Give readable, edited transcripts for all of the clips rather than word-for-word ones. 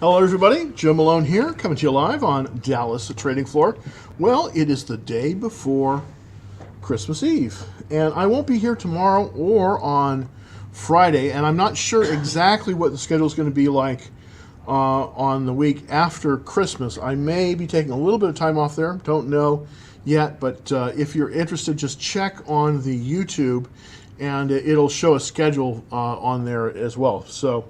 Hello, everybody. Joe Malone here, coming to you live on Dallas Trading Floor. Well, it is the day before Christmas Eve, and I won't be here tomorrow or on Friday, and I'm not sure exactly what the schedule is going to be like on the week after Christmas. I may be taking a little bit of time off there, don't know yet, but if you're interested, just check on the YouTube, and it'll show a schedule on there as well. So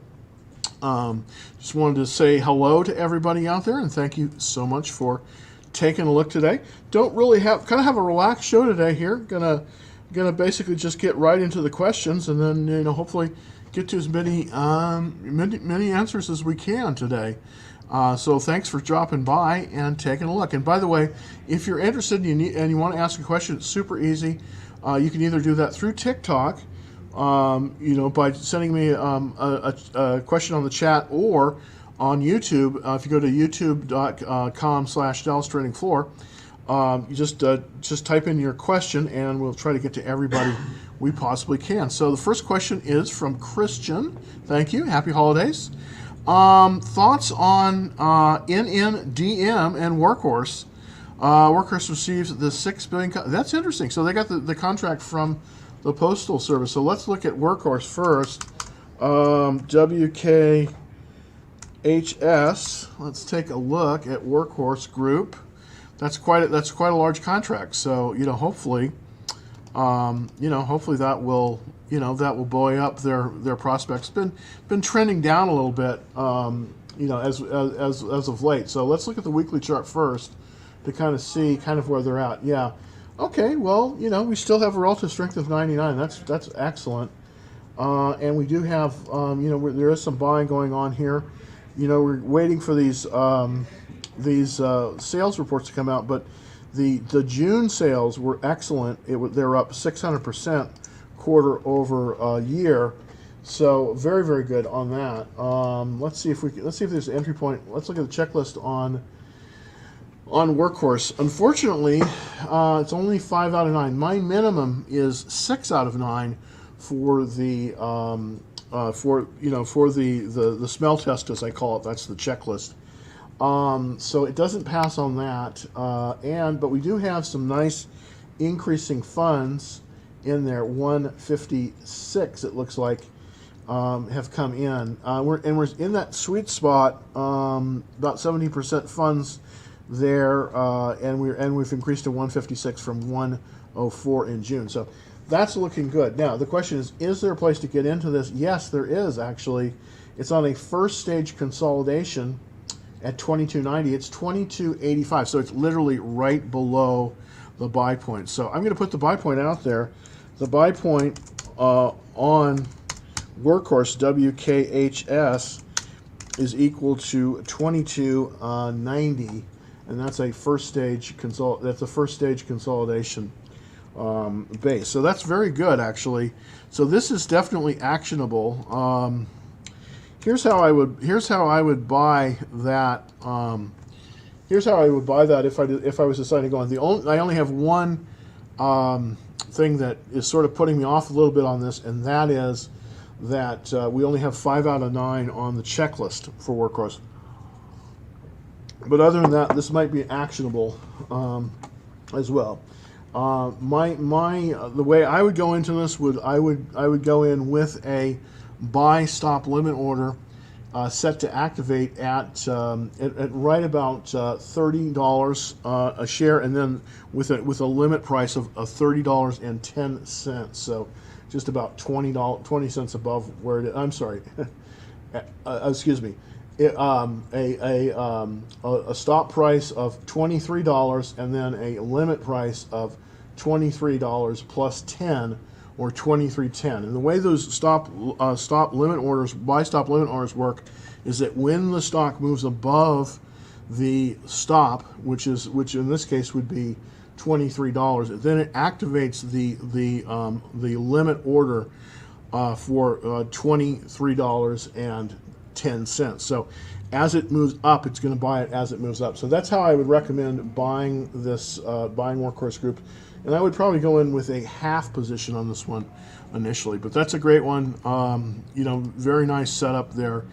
just wanted to say hello to everybody out there, and thank you so much for taking a look today. Don't really have a relaxed show today here. Gonna basically just get right into the questions, and then hopefully get to as many answers as we can today. So thanks for dropping by and taking a look. And by the way, if you're interested and you want to ask a question, it's super easy. You can either do that through TikTok, by sending me a question on the chat, or on YouTube. If you go to youtube.com/Dallas Trading Floor, you just type in your question, and we'll try to get to everybody we possibly can. So the first question is from Christian. Thank you. Happy holidays. Thoughts on NNDM and Workhorse? Workhorse receives the $6 billion. That's interesting. So they got the contract from the Postal Service. So let's look at Workhorse first. WKHS. Let's take a look at Workhorse Group. That's quite a large contract. So hopefully, hopefully that will buoy up their prospects. Been trending down a little bit, as of late. So let's look at the weekly chart first to kind of see where they're at. Yeah. Okay, well, we still have a relative strength of 99. That's excellent. And we do have, there is some buying going on here. We're waiting for these sales reports to come out, but the June sales were excellent. They're up 600% quarter over year. So very, very good on that. Let's see if there's an entry point. Let's look at the checklist on Workhorse. Unfortunately, it's only 5 out of 9. My minimum is 6 out of 9 for the the smell test, as I call it. That's the checklist. So it doesn't pass on that. But we do have some nice increasing funds in there. 156, it looks like, have come in. We're in that sweet spot. About 70% funds there, and we've increased to 156 from 104 in June. So that's looking good. Now the question is there a place to get into this? Yes, there is actually. It's on a first stage consolidation at 22.90. It's 22.85, so it's literally right below the buy point. So I'm going to put the buy point out there. The buy point on Workhorse WKHS is equal to 22.90. And that's a first stage consolidation base. So that's very good, actually. So this is definitely actionable. Here's how I would buy that. Here's how I would buy that if I was deciding to go on. I only have one thing that is sort of putting me off a little bit on this, and that is that we only have 5 out of 9 on the checklist for Workhorse. But other than that, this might be actionable as well. The way I would go into this I would go in with a buy stop limit order set to activate at right about $30 a share, and then with a limit price of $30.10. So just about 20 cents above where it is. I'm sorry. Excuse me. A stop price of $23, and then a limit price of $23 plus 10, or $23.10. And the way those buy stop limit orders work is that when the stock moves above the stop, which in this case would be $23, then it activates the limit order for $23.10. So as it moves up, it's going to buy it as it moves up. So that's how I would recommend buying this, buying Workhorse Group. And I would probably go in with a half position on this one initially. But that's a great one. You know, very nice setup there.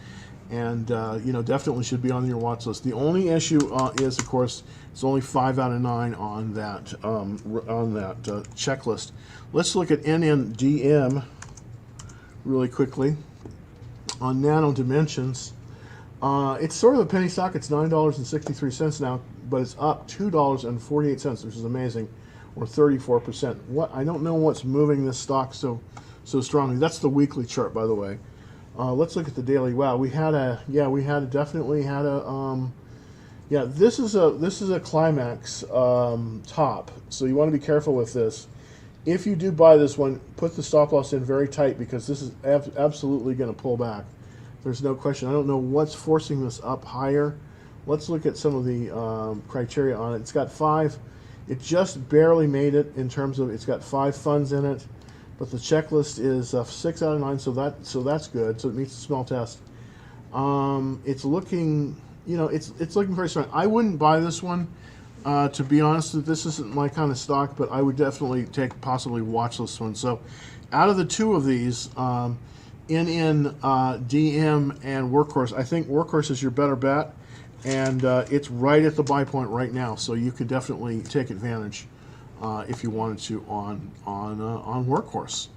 and you know, definitely should be on your watch list. The only issue is, of course, it's only 5 out of 9 on that checklist. Let's look at NNDM really quickly on Nano Dimensions. It's sort of a penny stock. It's $9.63 now, but it's up $2.48, which is amazing, or 34%. What, I don't know what's moving this stock so strongly. That's the weekly chart, by the way. Let's look at the daily. Wow, we definitely had a yeah. This is a climax top, so you want to be careful with this. If you do buy this one, put the stop loss in very tight, because this is absolutely going to pull back. There's no question. I don't know what's forcing this up higher. Let's look at some of the criteria on it. It's got 5. It just barely made it in terms of, it's got 5 funds in it, but the checklist is 6 out of 9, so that's good. So it meets the smell test. It's looking, you know, it's looking very strong. I wouldn't buy this one, to be honest. This isn't my kind of stock, but I would definitely possibly watch this one. So, out of the two of these, NN, DM, and Workhorse, I think Workhorse is your better bet, and it's right at the buy point right now. So you could definitely take advantage if you wanted to on Workhorse.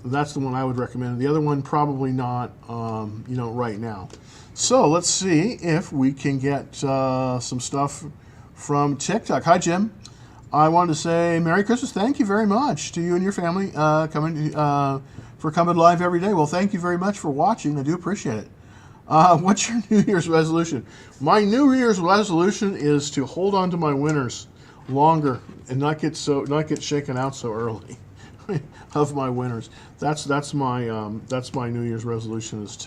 That's the one I would recommend. The other one probably not, you know, right now. So let's see if we can get some stuff from TikTok. Hi, Jim. I wanted to say Merry Christmas. Thank you very much to you and your family for coming live every day. Well, thank you very much for watching. I do appreciate it. What's your New Year's resolution? My New Year's resolution is to hold on to my winners longer and not get shaken out so early of my winners. That's my New Year's resolution, is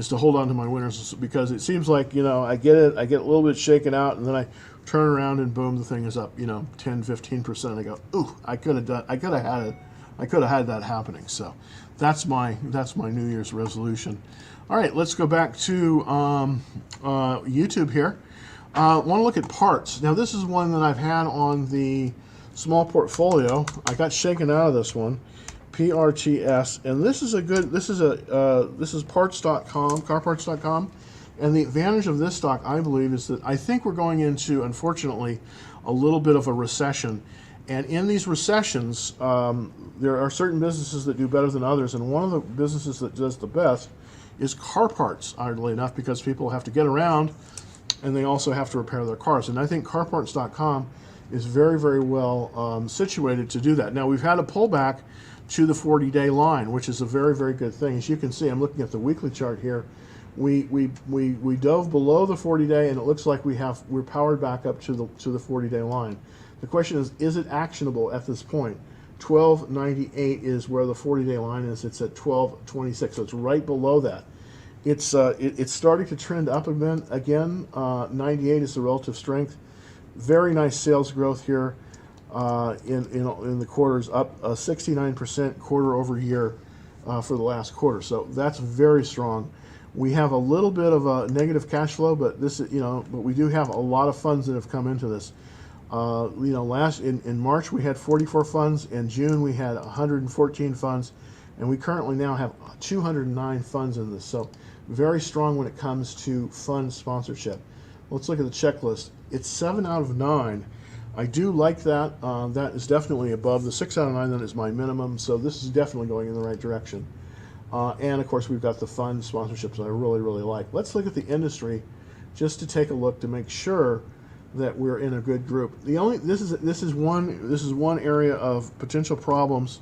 to hold on to my winners, because it seems like, you know, I get a little bit shaken out, and then I turn around and boom, the thing is up, you know, 10-15%. I go, ooh, I could have had that happening. So that's my New Year's resolution. All right, let's go back to YouTube here. Want to look at parts. Now, this is one that I've had on the small portfolio. I got shaken out of this one, PRTS, and this is parts.com, carparts.com. And the advantage of this stock, I believe, is that I think we're going into, unfortunately, a little bit of a recession. And in these recessions, there are certain businesses that do better than others, and one of the businesses that does the best is car parts, oddly enough, because people have to get around, and they also have to repair their cars. And I think carparts.com is very, very well situated to do that. Now, we've had a pullback to the 40-day line, which is a very, very good thing. As you can see, I'm looking at the weekly chart here. We dove below the 40-day, and it looks like we're powered back up to the 40-day line. The question is it actionable at this point? 1298 is where the 40-day line is. It's at 1226, so it's right below that. It's starting to trend up again. 98 is the relative strength. Very nice sales growth here in the quarters, up 69% quarter over year for the last quarter. So that's very strong. We have a little bit of a negative cash flow, but but we do have a lot of funds that have come into this. In March we had 44 funds. In June we had 114 funds, and we currently now have 209 funds in this. So very strong when it comes to fund sponsorship. Let's look at the checklist. It's 7 out of 9. I do like that. That is definitely above the 6 out of 9. That is my minimum. So this is definitely going in the right direction. And of course we've got the fund sponsorships that I really, really like. Let's look at the industry just to take a look to make sure that we're in a good group. This is one area of potential problems,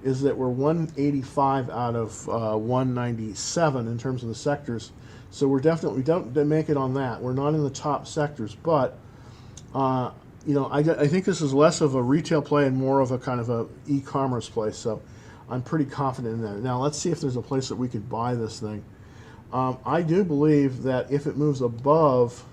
is that we're 185 out of 197 in terms of the sectors. So we don't make it on that. We're not in the top sectors, but I think this is less of a retail play and more of a kind of a e-commerce play. So I'm pretty confident in that. Now let's see if there's a place that we could buy this thing. I do believe that if it moves above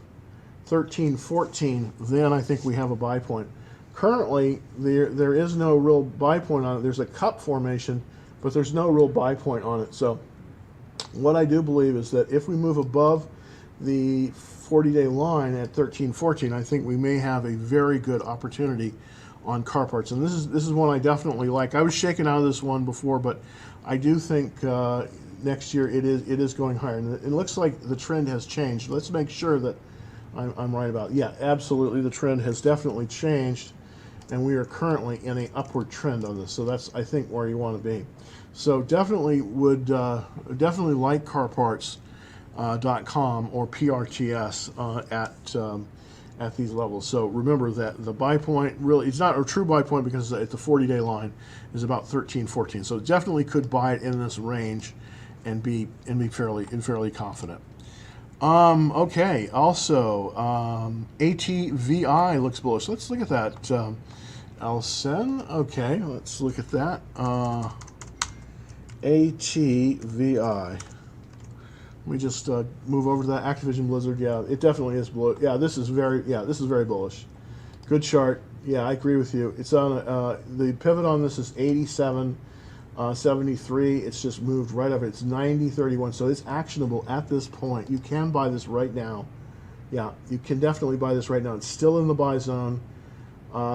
1314, then I think we have a buy point. Currently, there is no real buy point on it. There's a cup formation, but there's no real buy point on it. So what I do believe is that if we move above the 40-day line at 1314, I think we may have a very good opportunity on car parts. And this is one I definitely like. I was shaken out of this one before, but I do think next year it is going higher, and it looks like the trend has changed. Let's make sure that I'm right about it. Yeah, absolutely, the trend has definitely changed, and we are currently in an upward trend on this. So that's, I think, where you want to be. So definitely would definitely like CarParts.com or PRTS at these levels. So remember that the buy point, really, it's not a true buy point because at the 40-day line is about 13, 14. So definitely could buy it in this range and be fairly confident. Okay, also ATVI looks bullish. Let's look at that. Alcen, okay, let's look at that. ATVI. We just move over to that Activision Blizzard. Yeah, it definitely is bullish. Yeah, this is very bullish. Good chart. Yeah, I agree with you. It's on the pivot on this is 87.73. It's just moved right up. It's 90.31. So it's actionable at this point. You can buy this right now. Yeah, you can definitely buy this right now. It's still in the buy zone.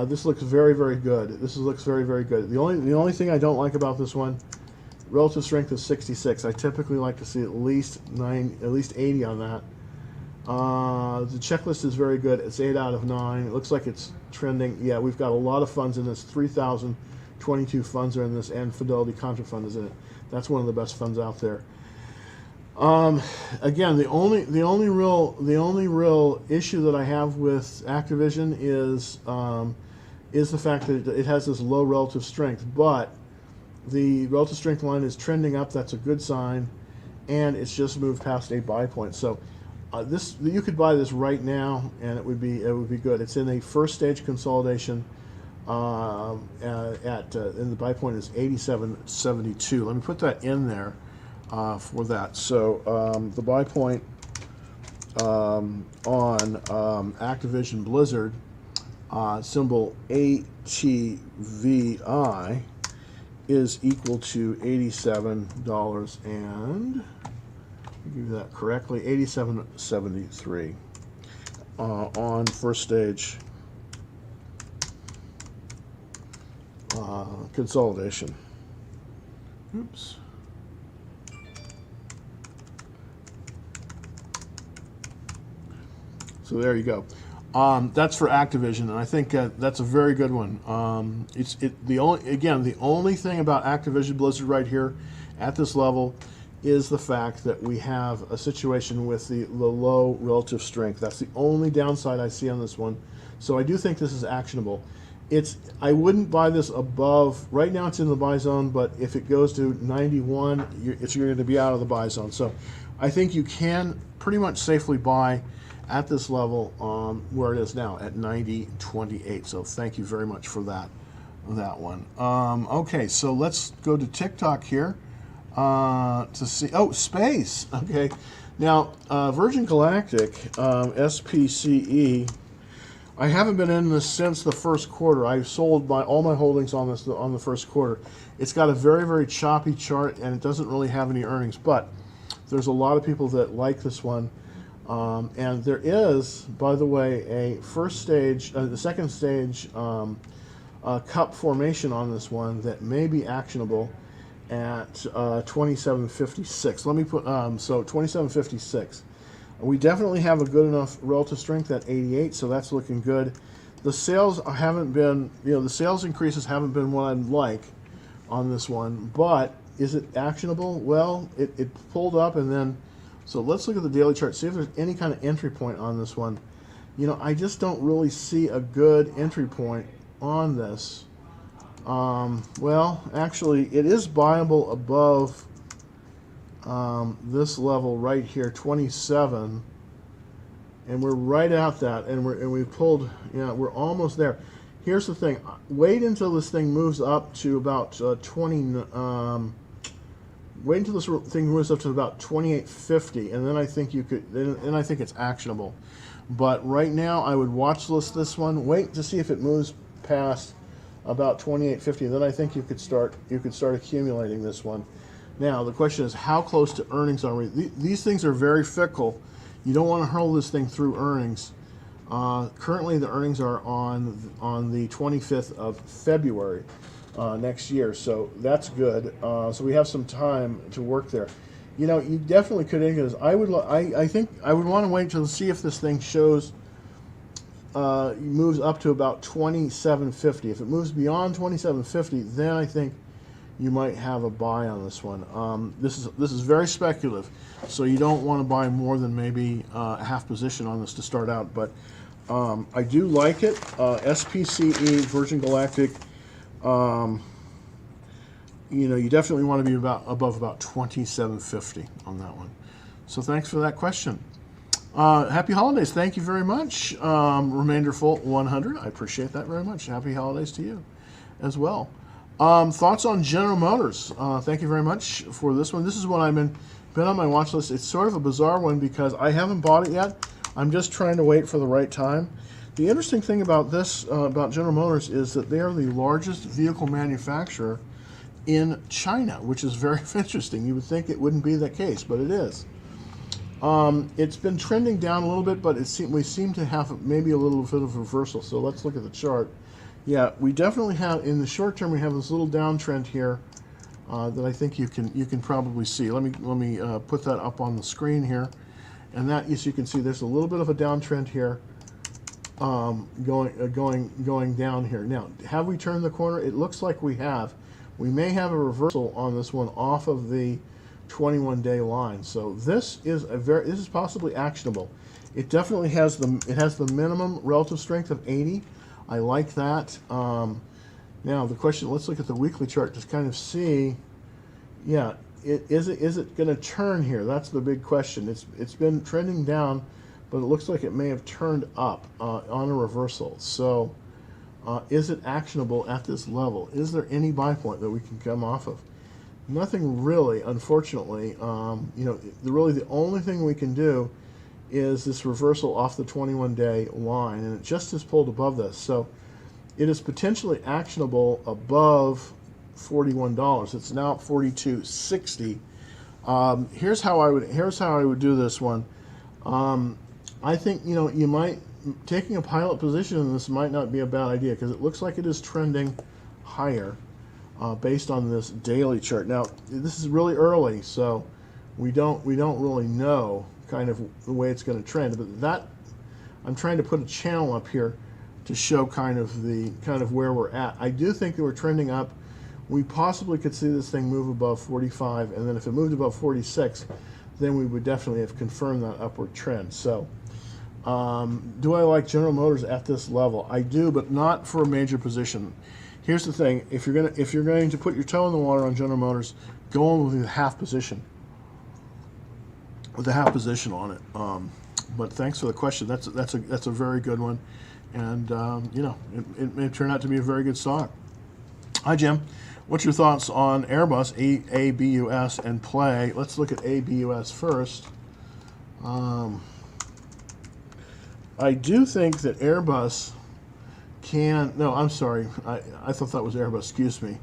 This looks very good. This looks very good. The only thing I don't like about this one, relative strength is 66. I typically like to see at least 80 on that. The checklist is very good. It's 8 out of 9. It looks like it's trending. Yeah, we've got a lot of funds in this. 3,022 funds are in this, and Fidelity Contra Fund is in it. That's one of the best funds out there. Again, the only real issue that I have with Activision is the fact that it has this low relative strength, but the relative strength line is trending up. That's a good sign, and it's just moved past a buy point. So you could buy this right now, and it would be good. It's in a first stage consolidation. And the buy point is 87.72. Let me put that in there for that. So the buy point on Activision Blizzard, symbol ATVI, is equal to $87 and, give you that correctly, 87.73 on first stage consolidation. Oops. So there you go. That's for Activision, and I think that's a very good one. The only thing about Activision Blizzard right here at this level is the fact that we have a situation with the low relative strength. That's the only downside I see on this one. So I do think this is actionable. I wouldn't buy this above. Right now it's in the buy zone, but if it goes to 91, you're going to be out of the buy zone. So I think you can pretty much safely buy at this level where it is now at 90.28. So thank you very much for that one. Okay, so let's go to TikTok here to see. Oh, space. Okay, now Virgin Galactic, SPCE. I haven't been in this since the first quarter. I sold all my holdings on this on the first quarter. It's got a very choppy chart, and it doesn't really have any earnings, but there's a lot of people that like this one. And there is, by the way, a first stage, the second stage cup formation on this one that may be actionable at 27.56. Let me put, so 27.56. We definitely have a good enough relative strength at 88, so that's looking good. The sales haven't been, the sales increases haven't been what I'd like on this one, but is it actionable? Well, it pulled up and then, so let's look at the daily chart, see if there's any kind of entry point on this one. I just don't really see a good entry point on this. Well, actually, it is buyable above this level right here, 27, and we're right at that, and we pulled, we're almost there. Here's the thing: wait until this thing moves up to about 20. Wait until this thing moves up to about 28.50, and then I think you could. Then I think it's actionable. But right now, I would watch list this one. Wait to see if it moves past about 28.50. Then I think you could start accumulating this one. Now the question is, how close to earnings are we? These things are very fickle. You don't want to hurl this thing through earnings. Currently, the earnings are on the 25th of February next year, so that's good. So we have some time to work there. You know, you definitely could indicate this. I think I would want to wait to see if this thing shows moves up to about 2750. If it moves beyond 2750, then I think you might have a buy on this one. This is very speculative, so you don't want to buy more than maybe a half position on this to start out. But I do like it. SPCE, Virgin Galactic. You know, you definitely want to be above about 2750 on that one. So thanks for that question. Happy holidays. Thank you very much. Remainderful 100. I appreciate that very much. Happy holidays to you as well. Thoughts on General Motors. Thank you very much for this one. This is one I've been on my watch list. It's sort of a bizarre one because I haven't bought it yet. I'm just trying to wait for the right time. The interesting thing about this, about General Motors, is that they are the largest vehicle manufacturer in China, which is very interesting. You would think it wouldn't be the case, but it is. It's been trending down a little bit, but we seem to have maybe a little bit of reversal. So let's look at the chart. Yeah, we definitely have, in the short term, we have this little downtrend here that I think you can probably see. Let me put that up on the screen here, and that, as you can see, there's a little bit of a downtrend here, going down here. Now, have we turned the corner? It looks like we have. We may have a reversal on this one off of the 21-day line. So this is possibly actionable. It definitely has the minimum relative strength of 80. I like that. Now the question, let's look at the weekly chart to kind of see. Yeah, is it going to turn here? That's the big question. It's been trending down, but it looks like it may have turned up on a reversal. So is it actionable at this level? Is there any buy point that we can come off of? Nothing really, unfortunately. You know, really the only thing we can do is this reversal off the 21-day line, and it just is pulled above this. So it is potentially actionable above $41. It's now at $42.60. Here's how I would do this one. I think, you know, taking a pilot position in this might not be a bad idea because it looks like it is trending higher based on this daily chart. Now, this is really early, so we don't really know kind of the way it's going to trend. But that, I'm trying to put a channel up here to show kind of where we're at. I do think that we're trending up. We possibly could see this thing move above 45, and then if it moved above 46, then we would definitely have confirmed that upward trend. So do I like General Motors at this level? I do, but not for a major position. Here's the thing: if you're going to put your toe in the water on General Motors, go on with a half position. With a half position on it. But thanks for the question. That's a very good one, and you know, it may turn out to be a very good stock. Hi Jim, what's your thoughts on Airbus, ABUS, and Play? Let's look at ABUS first. I do think that Airbus I'm sorry, I thought that was Airbus, excuse me.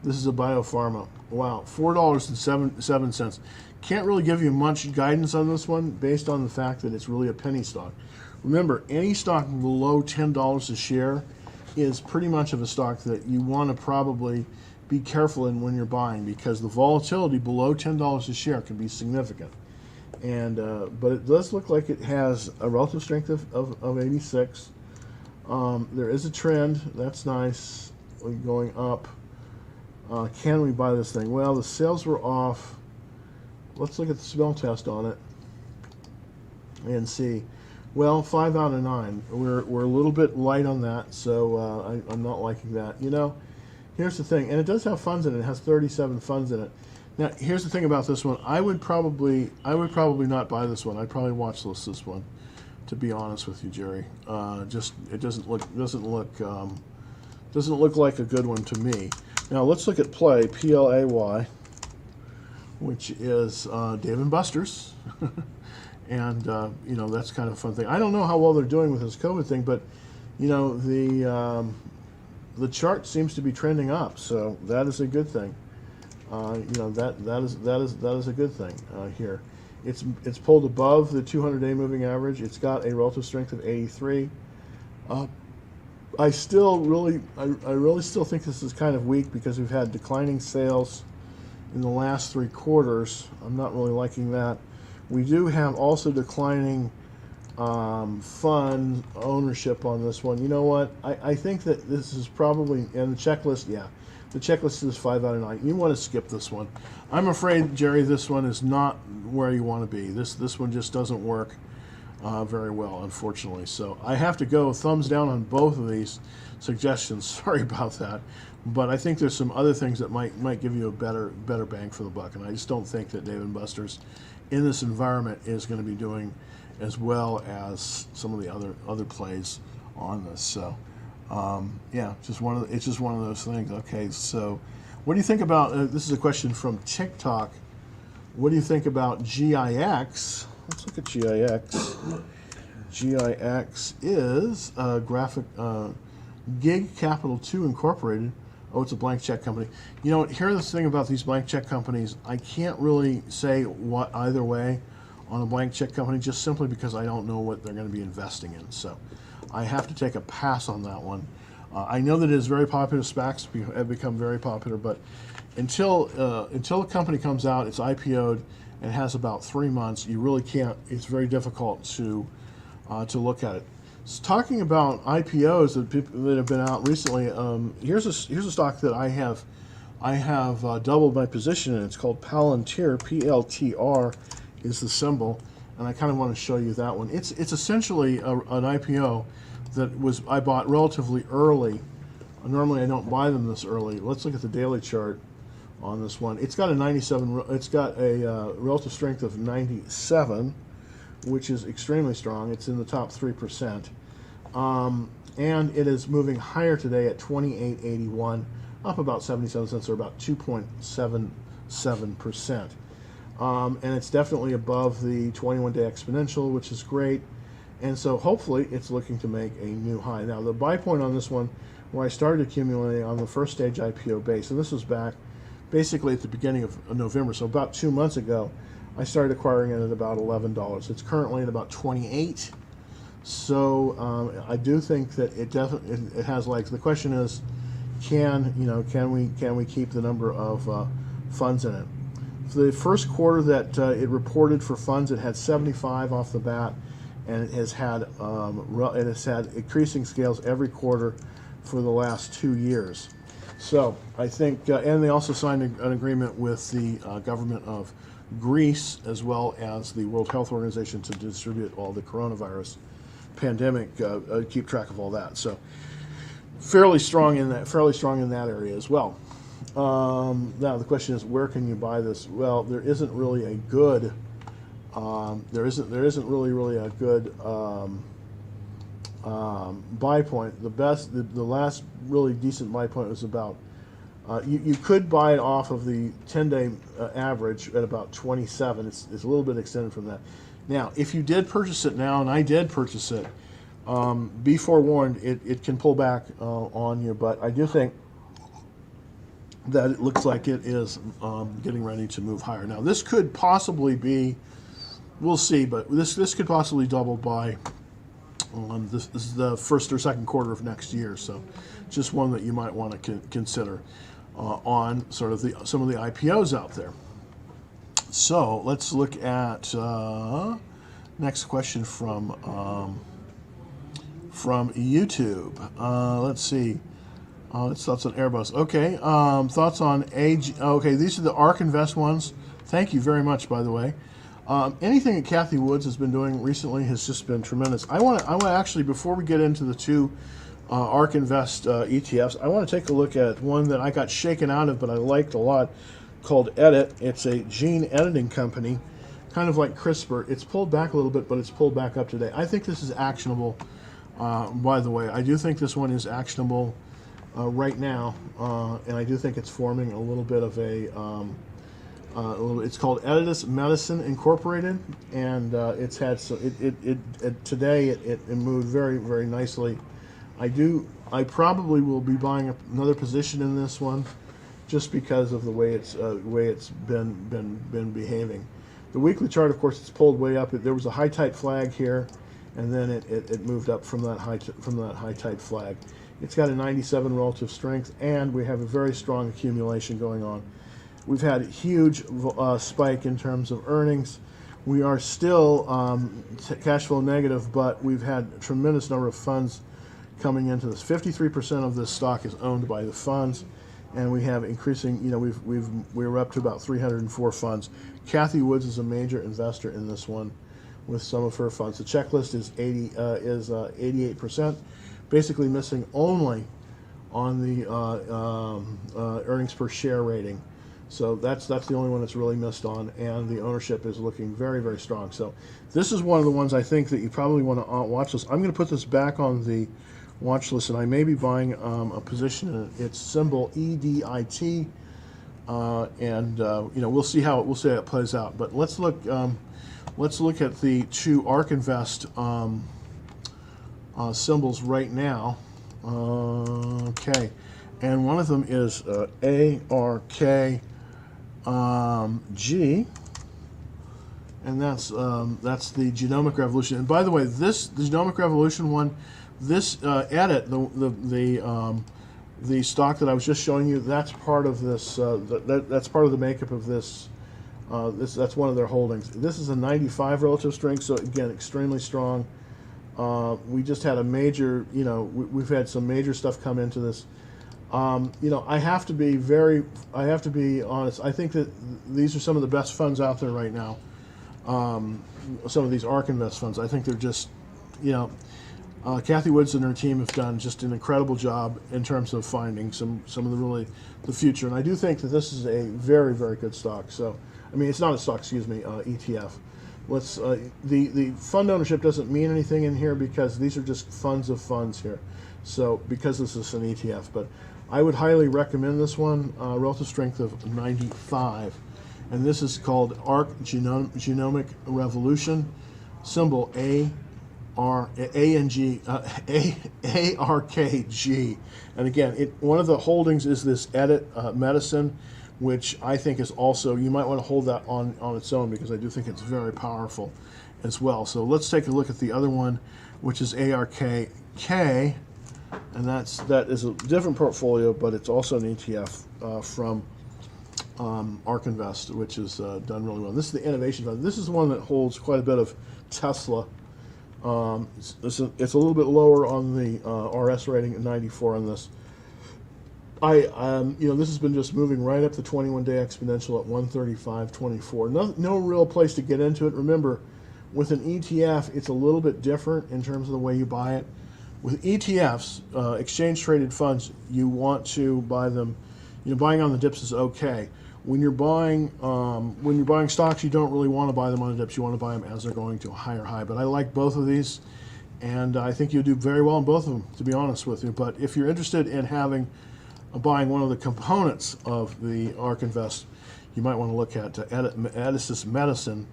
This is a biopharma. Wow, $4.07. Can't really give you much guidance on this one based on the fact that it's really a penny stock. Remember, any stock below $10 a share is pretty much of a stock that you want to probably be careful in when you're buying, because the volatility below $10 a share can be significant. And but it does look like it has a relative strength of 86. There is a trend. That's nice. We're going up. Can we buy this thing? Well, the sales were off. Let's look at the smell test on it and see. Well, 5 out of 9. We're a little bit light on that, so I'm not liking that. You know, here's the thing, and it does have funds in it. It has 37 funds in it. Now, here's the thing about this one. I would probably not buy this one. I'd probably watch this one, to be honest with you, Jerry. It doesn't look like a good one to me. Now let's look at Play, Play, which is Dave & Buster's, and you know, that's kind of a fun thing. I don't know how well they're doing with this COVID thing, but you know, the chart seems to be trending up, so that is a good thing. You know, that is a good thing here. It's pulled above the 200-day moving average. It's got a relative strength of 83. I really still think this is kind of weak because we've had declining sales in the last 3 quarters. I'm not really liking that. We do have also declining fund ownership on this one. You know what? I think that this is probably, and the checklist, yeah, the checklist is 5 out of 9. You want to skip this one. I'm afraid, Jerry, this one is not where you want to be. This one just doesn't work very well, unfortunately. So I have to go thumbs down on both of these suggestions. Sorry about that. But I think there's some other things that might give you a better bang for the buck. And I just don't think that Dave & Buster's in this environment is going to be doing as well as some of the other plays on this. So yeah, it's just one of those things. Okay, so what do you think about this is a question from TikTok. What do you think about GIX? Let's look at GIX. GIX is graphic Gig Capital 2 Incorporated. Oh, it's a blank check company. You know, here's the thing about these blank check companies. I can't really say what either way on a blank check company, just simply because I don't know what they're going to be investing in. So I have to take a pass on that one. I know that it is very popular. SPACs have become very popular, but until a company comes out, it's IPO'd, and has about 3 months, you really can't. It's very difficult to look at it. So talking about IPOs that have been out recently, here's a stock that I have doubled my position in. It's called Palantir. PLTR is the symbol, and I kind of want to show you that one. It's essentially an IPO that I bought relatively early. Normally I don't buy them this early. Let's look at the daily chart on this one. It's got a 97. It's got a relative strength of 97, which is extremely strong. It's in the top 3%. And it is moving higher today at 28.81, up about 77 cents, or about 2.77%. And it's definitely above the 21-day exponential, which is great. And so hopefully it's looking to make a new high. Now the buy point on this one, where I started accumulating on the first stage IPO base, and this was back basically at the beginning of November, so about 2 months ago, I started acquiring it at about $11. It's currently at about 28. So I do think that it definitely has legs. The question is, can we keep the number of funds in it? For the first quarter that it reported for funds, it had 75 off the bat, and it has had increasing scales every quarter for the last 2 years. So I think, and they also signed an agreement with the government of Greece, as well as the World Health Organization, to distribute all the coronavirus pandemic, keep track of all that. So fairly strong in that area as well. Now the question is, where can you buy this? Well, there isn't really a good there isn't really a good buy point. The last really decent buy point was about you could buy it off of the 10-day average at about 27. It's a little bit extended from that. Now, if you did purchase it now, and I did purchase it, be forewarned, it can pull back on you, but I do think that it looks like it is getting ready to move higher. Now, this could possibly be, we'll see, but this could possibly double by this is the first or second quarter of next year, so just one that you might want to consider on sort of some of the IPOs out there. So let's look at next question from YouTube. Let's see. It's thoughts on Airbus. Okay. Thoughts on AG. Okay, these are the ARK Invest ones. Thank you very much, by the way. Anything that Kathy Woods has been doing recently has just been tremendous. I want to actually, before we get into the two ARK Invest ETFs, I want to take a look at one that I got shaken out of, but I liked a lot, called Edit. It's a gene editing company, kind of like CRISPR. It's pulled back a little bit, but it's pulled back up today. I think this is actionable, by the way. I do think this one is actionable right now, and I do think it's forming a little bit of a it's called Editas Medicine Incorporated, and it's had today it moved very, very nicely. I probably will be buying another position in this one, just because of the way it's been behaving. The weekly chart, of course, it's pulled way up. There was a high tight flag here, and then it moved up from that high tight flag. It's got a 97 relative strength, and we have a very strong accumulation going on. We've had a huge spike in terms of earnings. We are still cash flow negative, but we've had a tremendous number of funds coming into this. 53% of this stock is owned by the funds, and we have increasing. You know, we're up to about 304 funds. Kathy Woods is a major investor in this one, with some of her funds. The checklist is 88%, basically missing only on the earnings per share rating. So that's the only one that's really missed on, and the ownership is looking very, very strong. So this is one of the ones I think that you probably want to watch this. I'm going to put this back on the watch list, and I may be buying a position in it. It's symbol EDIT, and you know, we'll see how it plays out. But let's look at the two ARK Invest symbols right now. Okay, and one of them is ARKG, and that's the Genomic Revolution. And by the way, the Genomic Revolution one, this edit, the stock that I was just showing you, that's part of this. That's part of the makeup of this. That's one of their holdings. This is a 95 relative strength, so again, extremely strong. We just had a major, you know, we've had some major stuff come into this. You know, I have to be honest. I think that these are some of the best funds out there right now. Some of these ARK Invest funds, I think they're just, you know, Kathy Woods and her team have done just an incredible job in terms of finding some of the future. And I do think that this is a very, very good stock. So, I mean, it's not a stock, excuse me, ETF. The fund ownership doesn't mean anything in here because these are just funds of funds here. So because this is an ETF, but I would highly recommend this one, relative strength of 95. And this is called ARK Genomic Revolution, symbol ARKG. And again, one of the holdings is this Edit Medicine, which I think is also, you might want to hold that on its own because I do think it's very powerful as well. So let's take a look at the other one, which is ARKK, and that is a different portfolio, but it's also an ETF from ARK Invest, which is done really well. This is the Innovation Fund. This is the one that holds quite a bit of Tesla. It's a little bit lower on the RS rating at 94 on this. You know, this has been just moving right up the 21-day exponential at 135.24. No real place to get into it. Remember, with an ETF, it's a little bit different in terms of the way you buy it. With ETFs, exchange-traded funds, you want to buy them. You know, buying on the dips is okay. When you're buying stocks, you don't really want to buy them on the dips. You want to buy them as they're going to a higher high. But I like both of these, and I think you'll do very well in both of them, to be honest with you. But if you're interested in buying one of the components of the ARK Invest, you might want to look at Editas Medicine,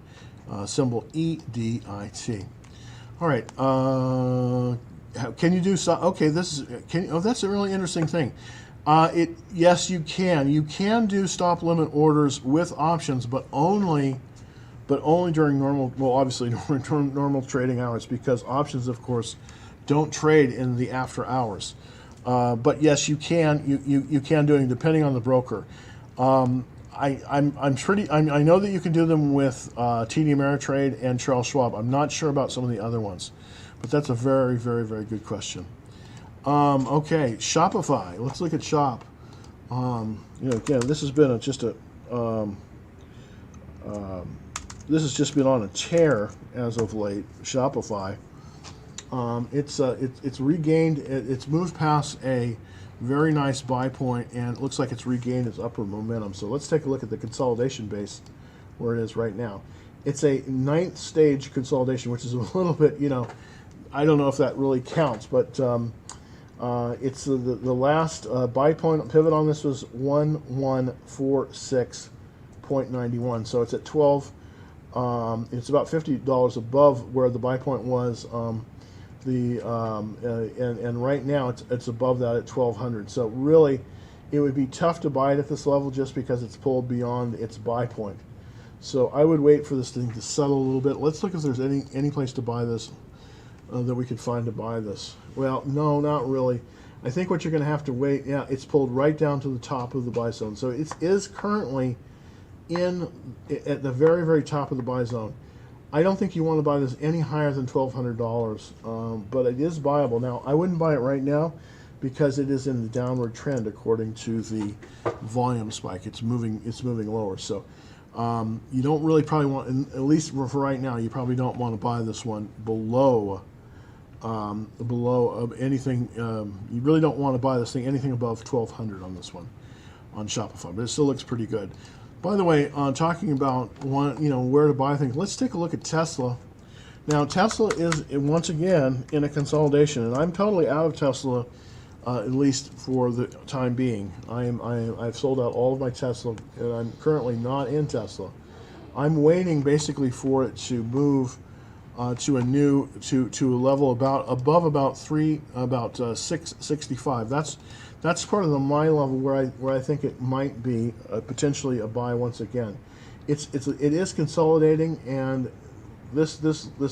symbol EDIT. All right. Can you do so? Okay, that's a really interesting thing. Yes, you can. You can do stop limit orders with options, but only during normal. Well, obviously during normal trading hours, because options, of course, don't trade in the after hours. But yes, you can. You can do it depending on the broker. I know that you can do them with TD Ameritrade and Charles Schwab. I'm not sure about some of the other ones, but that's a very, very, very good question. Okay, Shopify. Let's look at Shop. You know, again, this has been this has just been on a tear as of late. Shopify. It's regained. It's moved past a very nice buy point, and it looks like it's regained its upward momentum. So let's take a look at the consolidation base, where it is right now. It's a 9th stage consolidation, which is a little bit, you know, I don't know if that really counts, but it's the last buy point pivot on this was 1146.91. So it's at 12. It's about $50 above where the buy point was. And right now it's above that at 1200. So really, it would be tough to buy it at this level just because it's pulled beyond its buy point. So I would wait for this thing to settle a little bit. Let's look if there's any place to buy this that we could find to buy this. Well, no, not really. I think what you're going to have to wait, yeah, it's pulled right down to the top of the buy zone. So it is currently at the very, very top of the buy zone. I don't think you want to buy this any higher than $1,200, but it is buyable. Now, I wouldn't buy it right now because it is in the downward trend according to the volume spike. It's moving lower. So you don't really probably want, at least for right now, you probably don't want to buy this one below anything. You really don't want to buy this thing anything above 1,200 on this one on Shopify, but it still looks pretty good. By the way, talking about where to buy things, let's take a look at Tesla. Now, Tesla is once again in a consolidation, and I'm totally out of Tesla, at least for the time being. I've sold out all of my Tesla, and I'm currently not in Tesla. I'm waiting basically for it to move to a level above about 665. That's part of the my level where I think it might be potentially a buy once again. It is consolidating, and this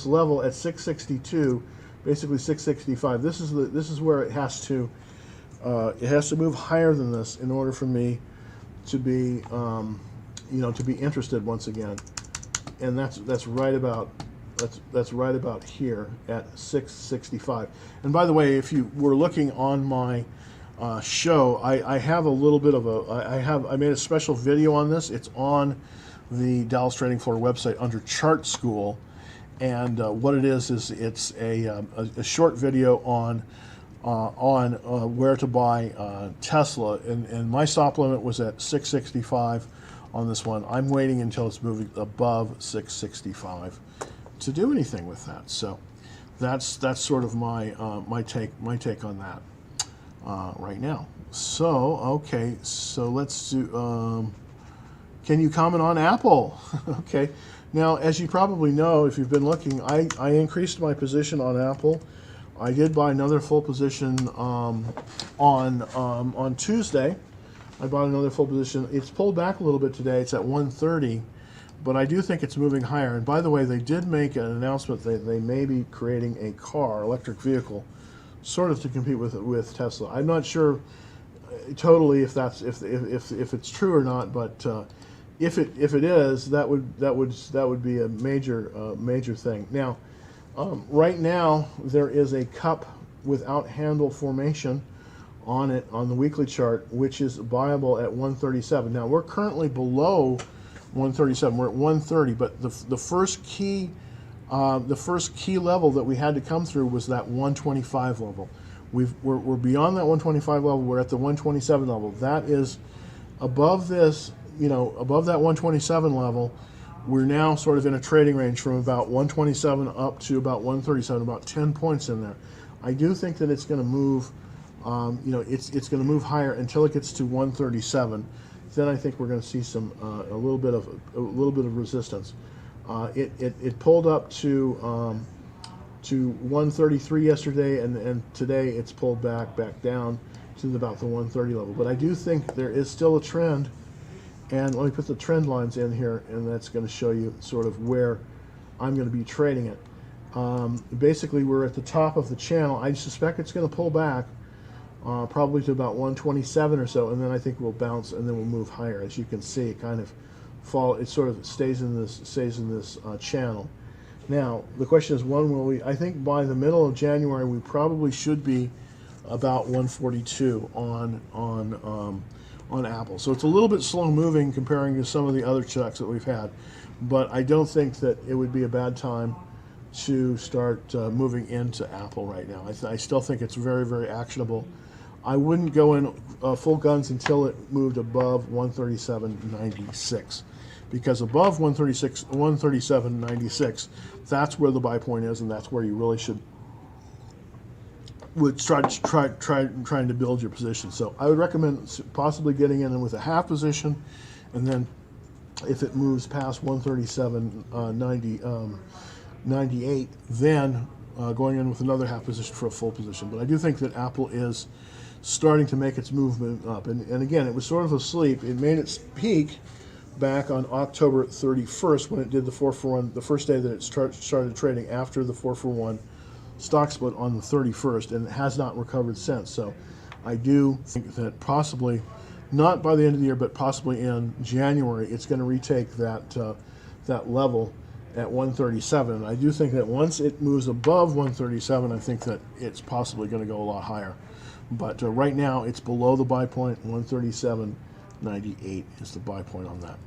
level at 662, basically 665. This is where it has to move higher than this in order for me to be to be interested once again, and that's right about here at 665. And by the way, if you were looking on my show, I have a little bit of I made a special video on this. It's on the Dallas Trading Floor website under Chart School, and what it is it's a short video on where to buy Tesla, and my stop limit was at 665 on this one. I'm waiting until it's moving above 665 to do anything with that. So that's sort of my take on that right now. So okay, so let's do. Can you comment on Apple? Okay. Now, as you probably know, if you've been looking, I increased my position on Apple. I did buy another full position on Tuesday. I bought another full position. It's pulled back a little bit today. It's at 130, but I do think it's moving higher. And by the way, they did make an announcement that they may be creating a electric vehicle, sort of to compete with Tesla. I'm not sure totally if it's true or not, but if it is, that would be a major thing. Now, right now there is a cup without handle formation on it on the weekly chart, which is buyable at 137. Now we're currently below 137. We're at 130, but the first key level that we had to come through was that 125 level. We're beyond that 125 level. We're at the 127 level. That is above this, above that 127 level. We're now sort of in a trading range from about 127 up to about 137, about 10 points in there. I do think that it's going to move. It's going to move higher until it gets to 137. Then I think we're going to see some a little bit of resistance. It pulled up to 133 yesterday, and today it's pulled back down to about the 130 level. But I do think there is still a trend, and let me put the trend lines in here, and that's going to show you sort of where I'm going to be trading it. Basically, we're at the top of the channel. I suspect it's going to pull back. Probably to about 127 or so, and then I think we'll bounce, and then we'll move higher. As you can see, it kind of it sort of stays in this channel. Now the question is, when will we? I think by the middle of January we probably should be about 142 on Apple. So it's a little bit slow moving comparing to some of the other checks that we've had, but I don't think that it would be a bad time to start moving into Apple right now. I still think it's very, very actionable. I wouldn't go in full guns until it moved above 137.96, because above 137.96, that's where the buy point is, and that's where you really would trying to build your position. So I would recommend possibly getting in with a half position, and then if it moves past 137.98, then going in with another half position for a full position. But I do think that Apple is starting to make its movement up. And again, it was sort of asleep. It made its peak back on October 31st when it did the 4-for-1, the first day that it started trading after the 4-for-1 stock split on the 31st, and it has not recovered since. So I do think that possibly, not by the end of the year, but possibly in January, it's going to retake that level at 137. And I do think that once it moves above 137, I think that it's possibly going to go a lot higher. But right now, it's below the buy point. 137.98 is the buy point on that.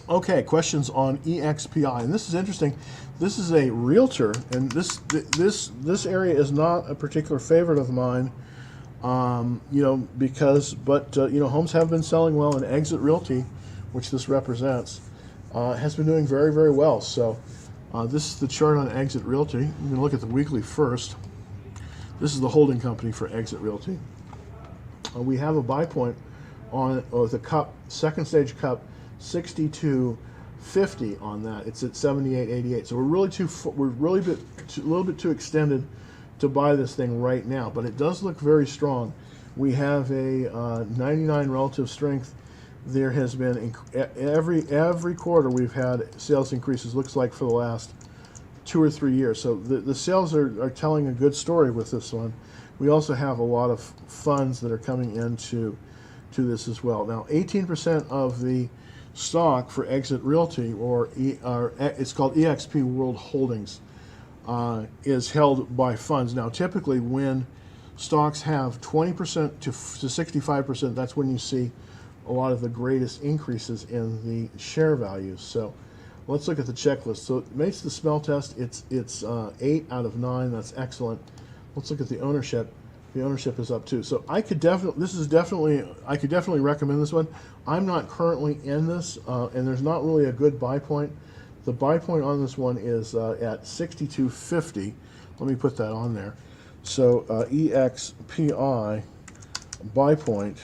Okay, questions on EXPI, and this is interesting. This is a realtor, and this area is not a particular favorite of mine. Homes have been selling well, and Exit Realty, which this represents, has been doing very, very well. So this is the chart on Exit Realty. I'm going to look at the weekly first. This is the holding company for Exit Realty. We have a buy point on the cup, second stage cup, 62.50 on that. It's at 78.88. So we're a little bit too extended to buy this thing right now, but it does look very strong. We have a 99 relative strength. There has been every quarter we've had sales increases. Looks like for the last 2 or 3 years. So the sales are telling a good story with this one. We also have a lot of funds that are coming into this as well. Now, 18% of the stock for Exit Realty, it's called EXP World Holdings, is held by funds. Now, typically when stocks have 20% to 65%, that's when you see a lot of the greatest increases in the share values. So let's look at the checklist. So it makes the smell test. It's 8 out of 9. That's excellent. Let's look at the ownership. The ownership is up too. So I could definitely recommend this one. I'm not currently in this, and there's not really a good buy point. The buy point on this one is at 62.50. Let me put that on there. So EXPI buy point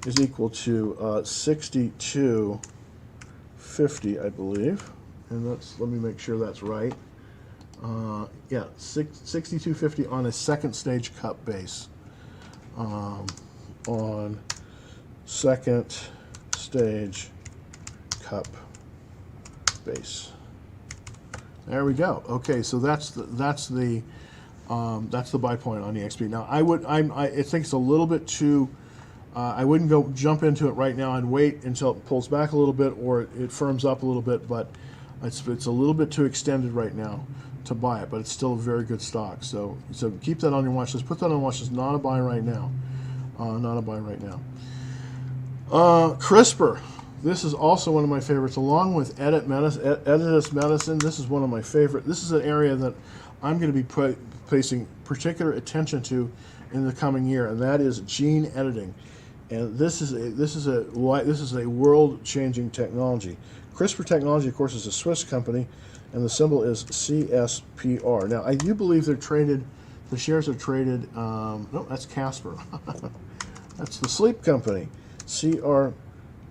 is equal to 62.50, I believe. And let me make sure that's right. 62.50 on a second stage cup base. On second stage cup base. There we go. Okay, so that's the buy point on EXP. Now I think it's a little bit too. I wouldn't go jump into it right now and wait until it pulls back a little bit or it firms up a little bit. But it's a little bit too extended right now to buy it. But it's still a very good stock. So keep that on your watch list. Put that on your watch list. Not a buy right now. Not a buy right now. CRISPR. This is also one of my favorites, along with Editas Medicine. This is one of my favorite. This is an area that I'm going to be placing particular attention to in the coming year, and that is gene editing. And this is a world-changing technology. CRISPR Technology, of course, is a Swiss company, and the symbol is CSPR. Now, I do believe they're traded. The shares are traded. No, that's Casper. That's the sleep company. CRSP.